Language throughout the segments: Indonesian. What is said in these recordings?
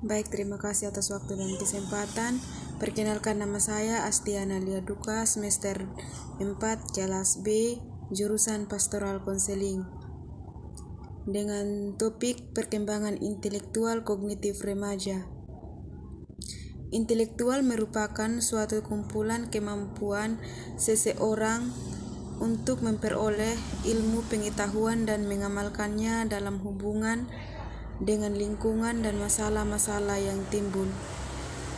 Baik, terima kasih atas waktu dan kesempatan. Perkenalkan, nama saya Astiana Lia Duka, semester 4, kelas B, jurusan Pastoral Konseling. Dengan topik perkembangan intelektual kognitif remaja. Intelektual merupakan suatu kumpulan kemampuan seseorang untuk memperoleh ilmu pengetahuan dan mengamalkannya dalam hubungan dengan lingkungan dan masalah-masalah yang timbul.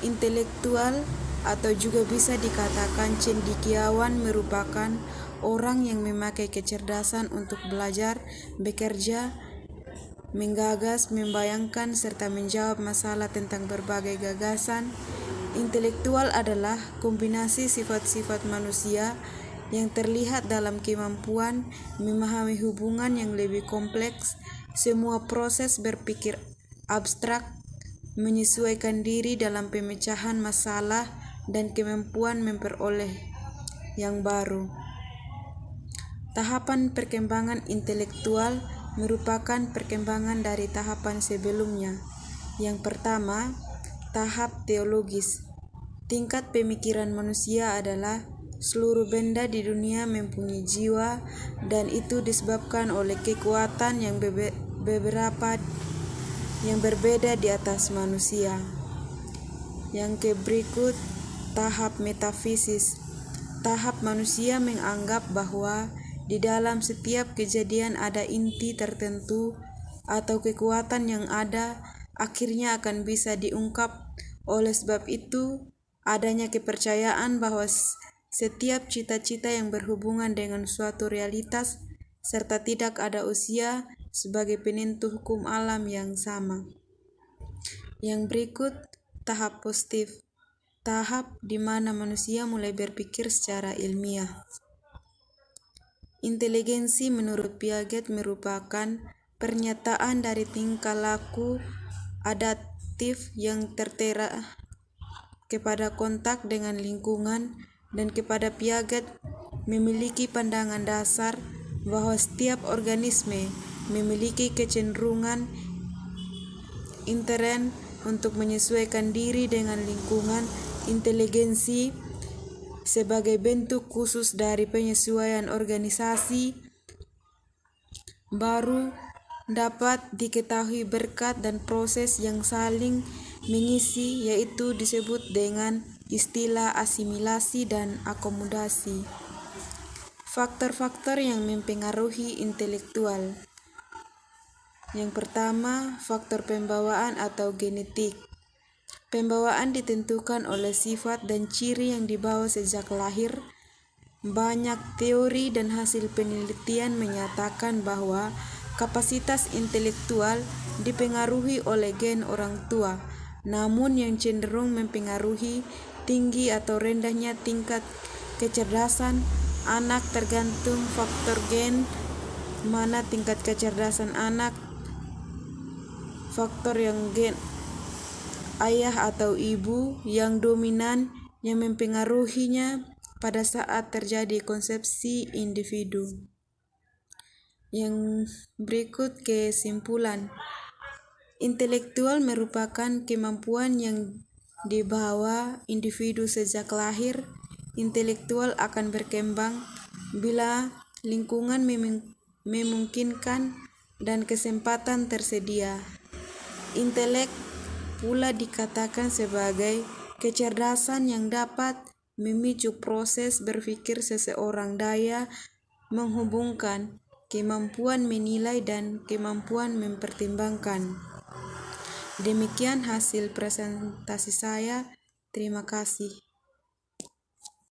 Intelektual atau juga bisa dikatakan cendekiawan merupakan orang yang memakai kecerdasan untuk belajar, bekerja, menggagas, membayangkan, serta menjawab masalah tentang berbagai gagasan. Intelektual adalah kombinasi sifat-sifat manusia yang terlihat dalam kemampuan memahami hubungan yang lebih kompleks, semua proses berpikir abstrak, menyesuaikan diri dalam pemecahan masalah, dan kemampuan memperoleh yang baru. Tahapan perkembangan intelektual merupakan perkembangan dari tahapan sebelumnya. Yang pertama, tahap teologis. Tingkat pemikiran manusia adalah seluruh benda di dunia mempunyai jiwa, dan itu disebabkan oleh kekuatan yang berbeda di atas manusia. Yang berikut, tahap metafisis. Tahap manusia menganggap bahwa di dalam setiap kejadian ada inti tertentu atau kekuatan yang akhirnya akan bisa diungkap. Oleh sebab itu, adanya kepercayaan bahwa setiap cita-cita yang berhubungan dengan suatu realitas serta tidak ada usia sebagai penentu hukum alam yang sama. Yang berikut, tahap positif. Tahap di mana manusia mulai berpikir secara ilmiah. Inteligensi menurut Piaget merupakan pernyataan dari tingkah laku adaptif yang tertera kepada kontak dengan lingkungan, dan kepada Piaget memiliki pandangan dasar bahwa setiap organisme memiliki kecenderungan intern untuk menyesuaikan diri dengan lingkungan. Inteligensi sebagai bentuk khusus dari penyesuaian organisasi baru dapat diketahui berkat dan proses yang saling mengisi, yaitu disebut dengan istilah asimilasi dan akomodasi. Faktor-faktor yang mempengaruhi intelektual. Yang pertama, faktor pembawaan atau genetik. Pembawaan ditentukan oleh sifat dan ciri yang dibawa sejak lahir. Banyak teori dan hasil penelitian menyatakan bahwa kapasitas intelektual dipengaruhi oleh gen orang tua, namun yang cenderung mempengaruhi tinggi atau rendahnya tingkat kecerdasan anak tergantung faktor gen. Mana tingkat kecerdasan anak, faktor yang gen ayah atau ibu yang dominan yang mempengaruhinya pada saat terjadi konsepsi individu. Yang berikut kesimpulan. Intelektual merupakan kemampuan yang dibawa individu sejak lahir. Intelektual akan berkembang bila lingkungan memungkinkan dan kesempatan tersedia. Intelek pula dikatakan sebagai kecerdasan yang dapat memicu proses berpikir seseorang, daya menghubungkan, kemampuan menilai, dan kemampuan mempertimbangkan. Demikian hasil presentasi saya. Terima kasih.